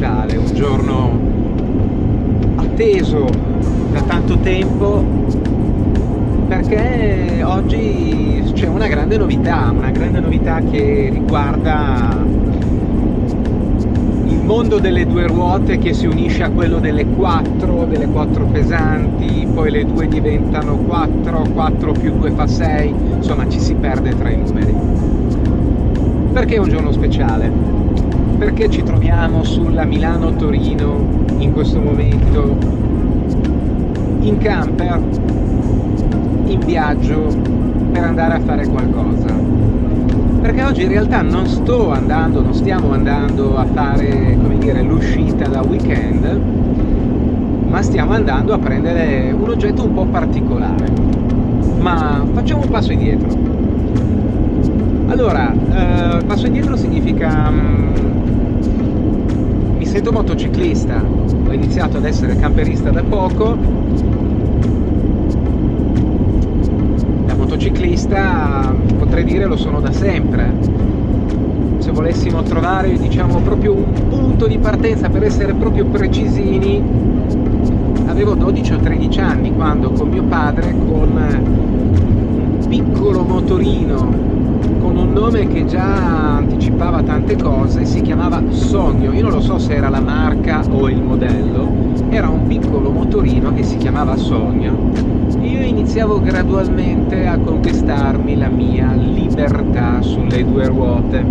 speciale, un giorno atteso da tanto tempo, perché oggi c'è una grande novità che riguarda il mondo delle due ruote che si unisce a quello delle quattro pesanti, poi le due diventano 4 più 2 fa 6, insomma ci si perde tra i numeri. Perché è un giorno speciale? Perché ci troviamo sulla Milano-Torino in questo momento in camper, in viaggio per andare a fare qualcosa. Perché oggi in realtà non stiamo andando a fare, come dire, l'uscita da weekend, ma stiamo andando a prendere un oggetto un po' particolare. Ma facciamo un passo indietro. Allora, passo indietro significa mi sento motociclista, ho iniziato ad essere camperista da poco. Da motociclista potrei dire lo sono da sempre. Se volessimo trovare, diciamo, proprio un punto di partenza, per essere proprio precisini, avevo 12 o 13 anni quando con mio padre, con un piccolo motorino con un nome che già anticipava tante cose, si chiamava Sogno. Io non lo so se era la marca o il modello, era un piccolo motorino che si chiamava Sogno. Io iniziavo gradualmente a conquistarmi la mia libertà sulle due ruote,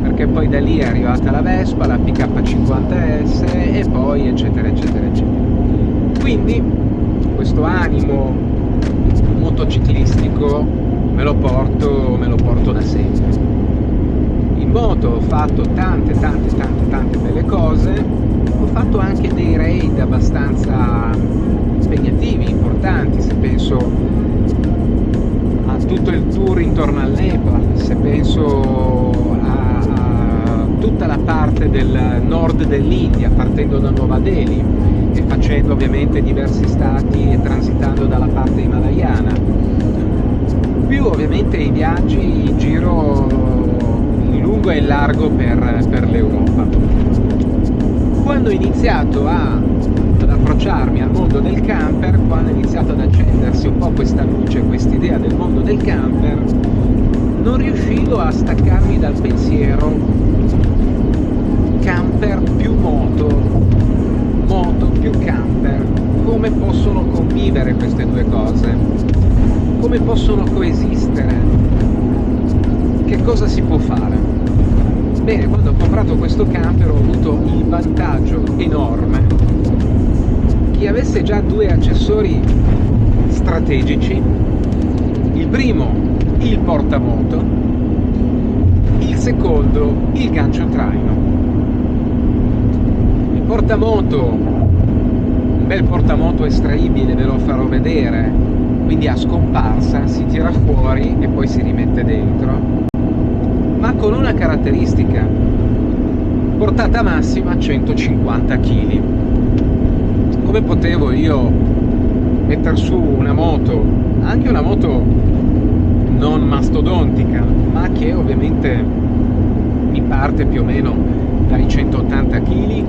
perché poi da lì è arrivata la Vespa, la PK50S e poi eccetera eccetera eccetera. Quindi questo animo motociclistico me lo porto da sempre. In moto ho fatto tante belle cose, ho fatto anche dei raid abbastanza impegnativi, importanti, se penso a tutto il tour intorno al Nepal, se penso a tutta la parte del nord dell'India, partendo da Nuova Delhi e facendo ovviamente diversi stati e transitando dalla parte himalayana, più ovviamente i viaggi in giro in lungo e in largo per l'Europa. Quando ho iniziato ad approcciarmi al mondo del camper, quando è iniziato ad accendersi un po' questa luce, questa idea del mondo del camper, non riuscivo a staccarmi dal pensiero camper più moto più camper. Come possono convivere queste due cose? Come possono coesistere? Che cosa si può fare? Bene, quando ho comprato questo camper ho avuto il vantaggio enorme che avesse già due accessori strategici. Il primo, il portamoto, il secondo, il gancio traino. Il portamoto, un bel portamoto estraibile, ve lo farò vedere, quindi a scomparsa, si tira fuori e poi si rimette dentro, ma con una caratteristica: portata massima 150 kg. Come potevo io mettere su una moto, anche una moto non mastodontica, ma che ovviamente mi parte più o meno dai 180 kg?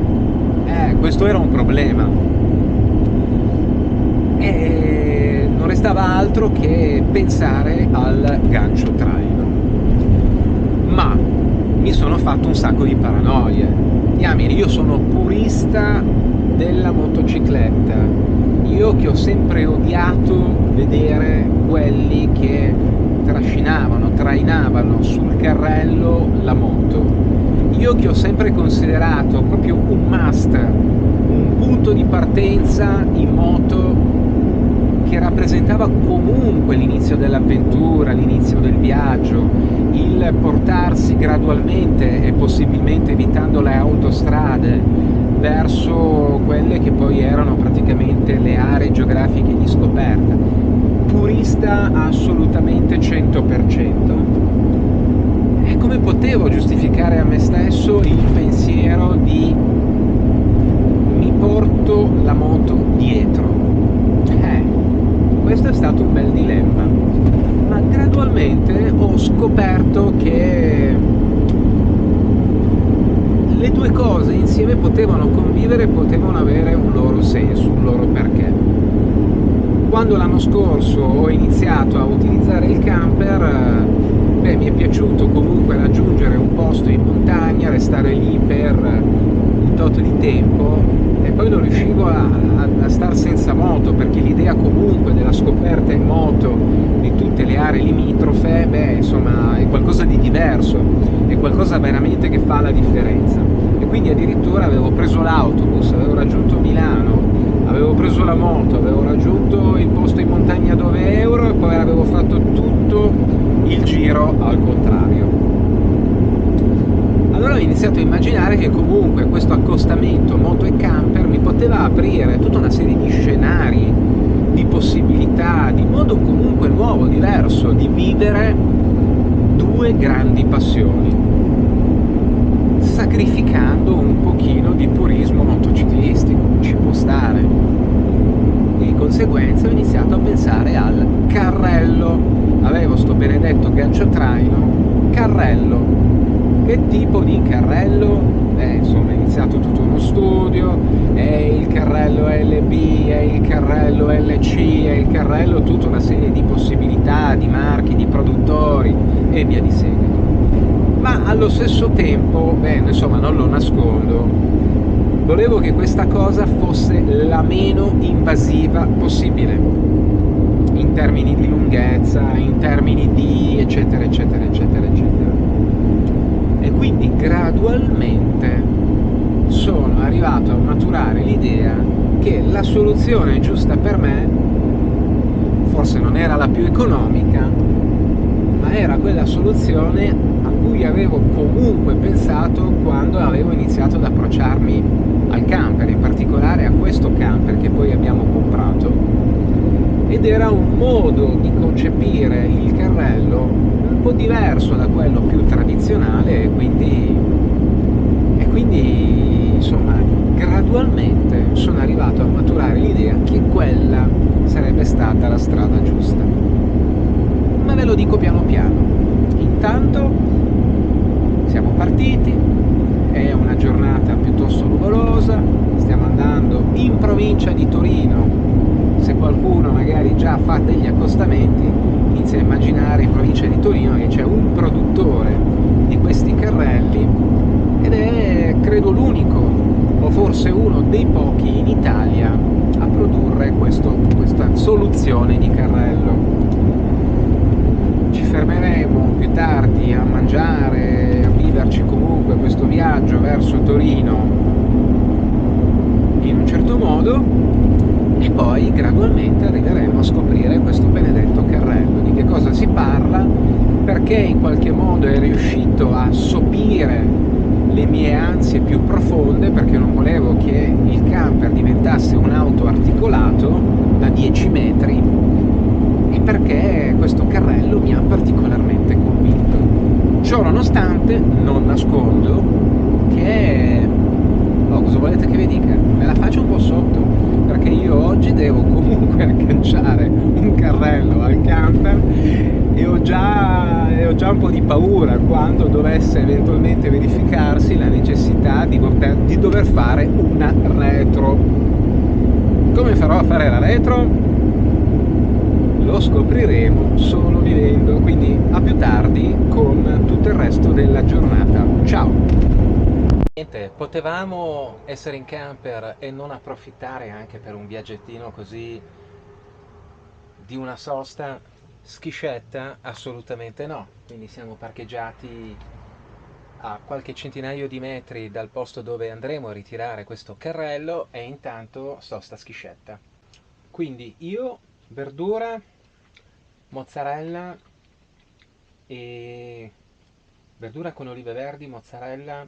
Questo era un problema. E non restava altro che pensare al gancio traino, ma mi sono fatto un sacco di paranoie. Diamine, io sono purista della motocicletta, io che ho sempre odiato vedere quelli che trainavano sul carrello la moto, io che ho sempre considerato proprio un must, un punto di partenza in moto che rappresentava comunque l'inizio dell'avventura, l'inizio del viaggio, il portarsi gradualmente e possibilmente evitando le autostrade verso quelle che poi erano praticamente le aree geografiche di scoperta. Purista assolutamente 100%. E come potevo giustificare a me stesso il pensiero di mi porto la moto dietro? Questo è stato un bel dilemma, ma gradualmente ho scoperto che le due cose insieme potevano potevano convivere, potevano avere un loro senso, un loro perché. Quando l'anno scorso ho iniziato a utilizzare il camper, mi è piaciuto comunque raggiungere un posto in montagna, restare lì per un tot di tempo, e poi non riuscivo a star senza moto, perché l'idea comunque della scoperta in moto di tutte le aree limitrofe, insomma, è qualcosa di diverso, è qualcosa veramente che fa la differenza. E quindi addirittura avevo preso l'autobus, avevo raggiunto Milano, avevo preso la moto, avevo raggiunto il posto in montagna dove ero, e poi avevo fatto tutto il giro al contrario. Allora ho iniziato a immaginare che comunque questo accostamento moto e camper mi poteva aprire tutta una serie di scenari, di possibilità, di modo comunque nuovo, diverso di vivere due grandi passioni, sacrificando un pochino di turismo motociclistico, ci può stare. E di conseguenza ho iniziato a pensare al carrello. Avevo sto benedetto ghiacciatraino, carrello. Che tipo di carrello? Insomma, è iniziato tutto uno studio, è il carrello LB, è il carrello LC, è il carrello, tutta una serie di possibilità, di marchi, di produttori e via di seguito. Ma allo stesso tempo, insomma, non lo nascondo, volevo che questa cosa fosse la meno invasiva possibile, in termini di lunghezza, in termini di eccetera eccetera eccetera eccetera. E quindi gradualmente sono arrivato a maturare l'idea che la soluzione giusta per me forse non era la più economica, ma era quella soluzione a cui avevo comunque pensato quando avevo iniziato ad approcciarmi al camper, in particolare a questo camper che poi abbiamo comprato, ed era un modo di concepire il carrello un po' diverso da quello più tradizionale, e quindi insomma gradualmente sono arrivato a maturare l'idea che quella sarebbe stata la strada giusta. Ma ve lo dico piano piano. Intanto siamo partiti, è una giornata piuttosto nuvolosa, stiamo andando in provincia di Torino. Se qualcuno magari già fa degli accostamenti, inizia a immaginare in provincia di Torino che c'è un produttore di questi carrelli, ed è credo l'unico, o forse uno dei pochi in Italia, a produrre questa soluzione di carrello. Ci fermeremo più tardi a mangiare, a viverci comunque questo viaggio verso Torino in un certo modo, e poi gradualmente arriveremo a scoprire questo benedetto carrello, di che cosa si parla, perché in qualche modo è riuscito a sopire le mie ansie più profonde, perché non volevo che il camper diventasse un auto articolato da 10 metri, e perché questo carrello mi ha particolarmente convinto. Ciò nonostante non nascondo che cosa volete che vi dica? Me la faccio un po' sotto, perché io oggi devo comunque agganciare un carrello al camper, e ho già un po' di paura quando dovesse eventualmente verificarsi la necessità di dover fare una retro. Come farò a fare la retro? Lo scopriremo solo vivendo, quindi a più tardi con tutto il resto della giornata. Ciao! Niente, potevamo essere in camper e non approfittare anche per un viaggettino così di una sosta schiscetta? Assolutamente no. Quindi siamo parcheggiati a qualche centinaio di metri dal posto dove andremo a ritirare questo carrello, e intanto sosta schiscetta. Quindi io, verdura, mozzarella e verdura con olive verdi, mozzarella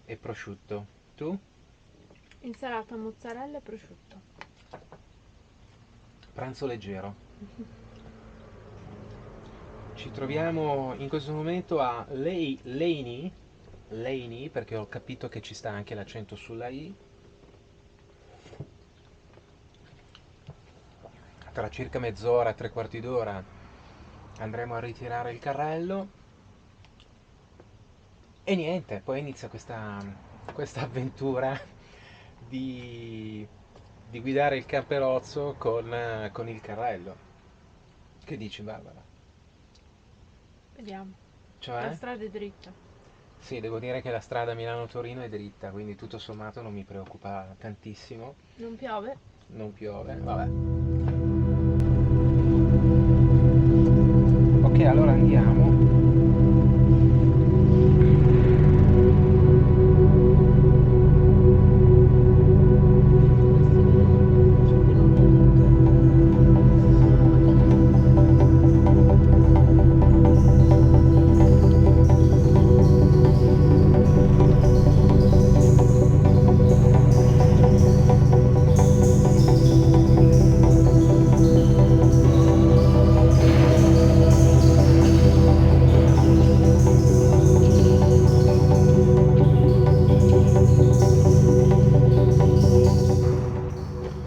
e prosciutto. Tu? Insalata, mozzarella e prosciutto. Pranzo leggero. Ci troviamo in questo momento a Leni, perché ho capito che ci sta anche l'accento sulla I. Tra circa mezz'ora, tre quarti d'ora andremo a ritirare il carrello, e niente, poi inizia questa avventura di guidare il camperozzo con il carrello. Che dici, Barbara? Vediamo. Cioè? La strada è dritta. Sì, devo dire che la strada Milano-Torino è dritta, quindi tutto sommato non mi preoccupa tantissimo. Non piove? Non piove, vabbè. Ok, allora andiamo.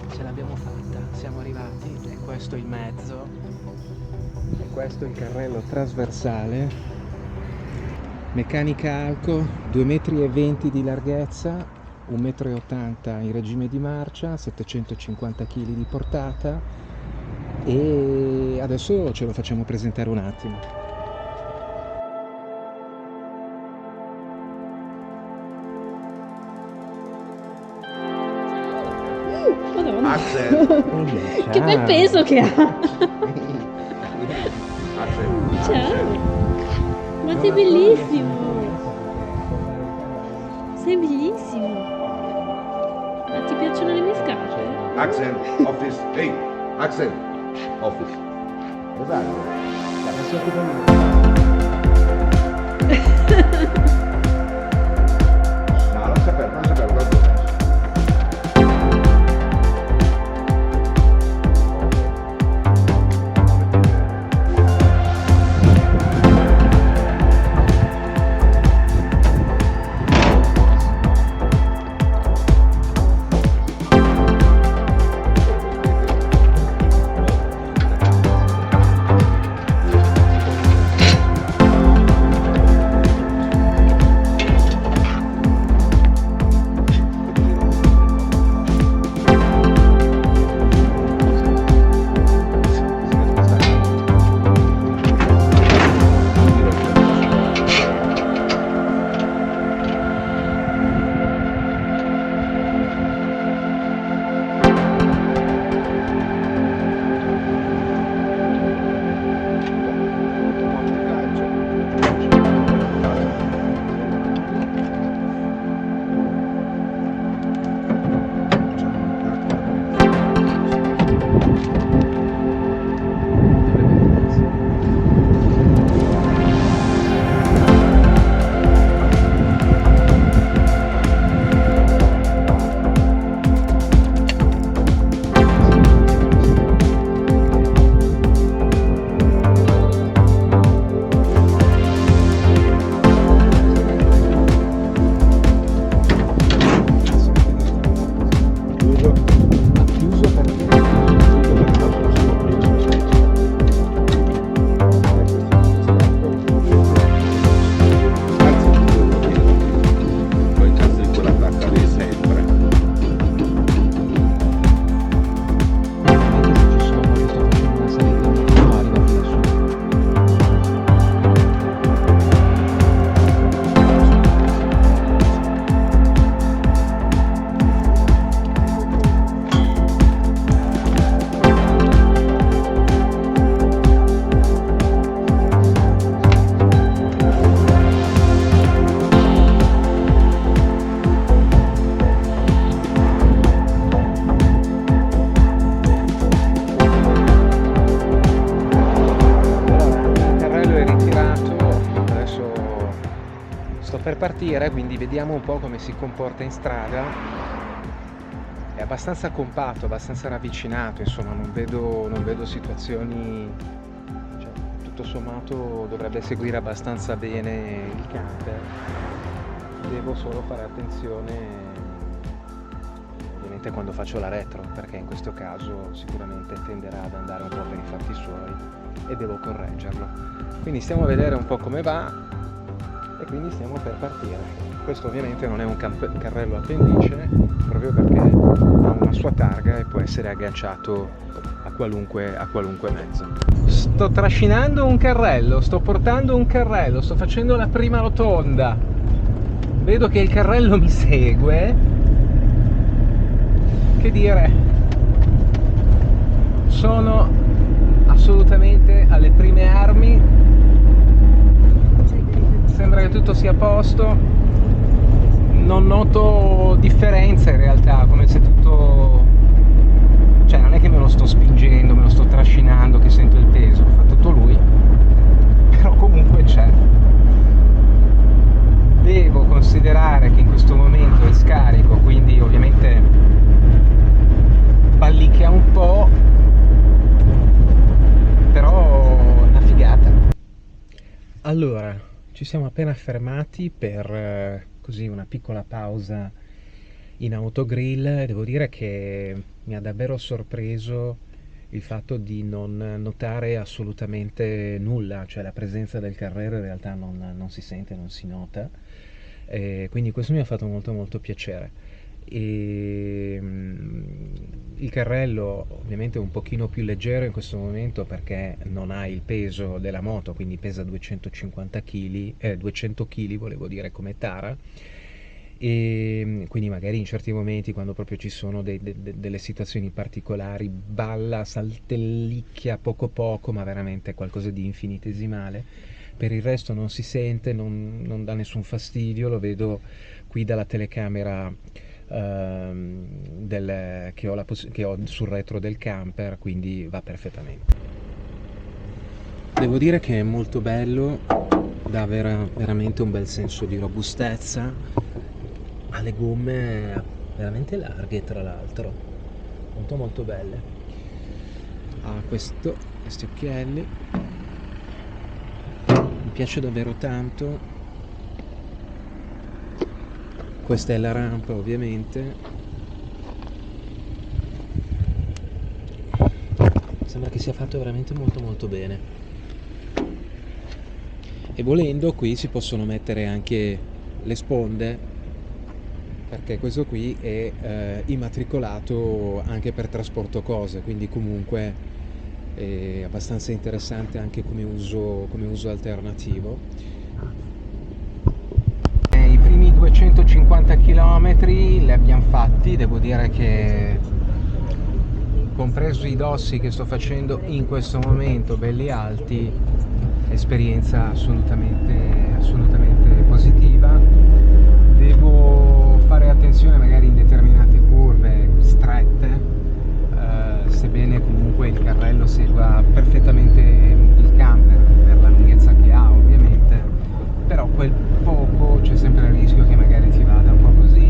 Ce l'abbiamo fatta, siamo arrivati, è questo il mezzo, è questo il carrello trasversale, meccanica Alco, 2,20 m di larghezza, 1,80 m in regime di marcia, 750 kg di portata, e adesso ce lo facciamo presentare un attimo. Madonna. Axel, Che bel peso che ha! Axel, Ciao! Ma sei bellissimo! Sei bellissimo! Ma ti piacciono le mie scarpe? Axel, office, hey, Axel, office. Esatto. La penso che no, non sapevo, guarda. Per partire, quindi vediamo un po' come si comporta in strada. È abbastanza compatto, abbastanza ravvicinato, insomma non vedo situazioni, cioè, tutto sommato dovrebbe seguire abbastanza bene il camper. Devo solo fare attenzione ovviamente quando faccio la retro, perché in questo caso sicuramente tenderà ad andare un po' per i fatti suoi e devo correggerlo. Quindi stiamo a vedere un po' come va e quindi stiamo per partire. Questo ovviamente non è un carrello appendice, proprio perché ha una sua targa e può essere agganciato a qualunque mezzo. Sto trascinando un carrello, sto portando un carrello, sto facendo la prima rotonda. Vedo che il carrello mi segue. Che dire? Sono assolutamente alle prime armi. Sembra che tutto sia a posto. Non noto differenza in realtà, come se tutto... cioè non è che me lo sto spingendo, me lo sto trascinando, che sento il peso, fa tutto lui, però comunque c'è. Devo considerare che in questo momento è scarico, quindi ovviamente ballicchia un po', però è una figata. Allora, ci siamo appena fermati per così una piccola pausa in autogrill e devo dire che mi ha davvero sorpreso il fatto di non notare assolutamente nulla, cioè la presenza del carrello in realtà non si sente, non si nota, quindi questo mi ha fatto molto molto piacere. Il carrello ovviamente è un pochino più leggero in questo momento perché non ha il peso della moto, quindi pesa 250 kg, 200 kg volevo dire come tara, e quindi magari in certi momenti quando proprio ci sono delle situazioni particolari balla, saltellicchia poco poco, ma veramente qualcosa di infinitesimale. Per il resto non si sente, non dà nessun fastidio, lo vedo qui dalla telecamera che ho sul retro del camper, quindi va perfettamente. Devo dire che è molto bello, dà veramente un bel senso di robustezza, ha le gomme veramente larghe tra l'altro, molto molto belle, ha questi occhielli, mi piace davvero tanto. Questa è la rampa ovviamente, sembra che sia fatto veramente molto molto bene, e volendo qui si possono mettere anche le sponde, perché questo qui è immatricolato anche per trasporto cose, quindi comunque è abbastanza interessante anche come uso alternativo. I primi 250 km li abbiamo fatti, devo dire che compreso i dossi che sto facendo in questo momento, belli alti, esperienza assolutamente positiva. Devo fare attenzione magari in determinate curve strette, sebbene comunque il carrello segua perfettamente il camper per la lunghezza che ha ovviamente, però quel poco c'è sempre il rischio che magari ti vada un po' così.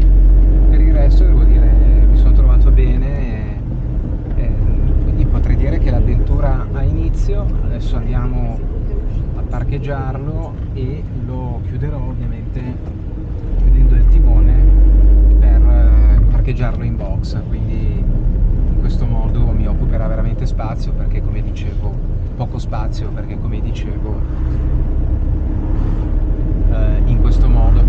Per il resto devo dire mi sono trovato bene, quindi potrei dire che l'avventura ha inizio. Adesso andiamo a parcheggiarlo e lo chiuderò ovviamente chiudendo il timone per parcheggiarlo in box, quindi in questo modo mi occuperà veramente spazio, perché come dicevo in questo modo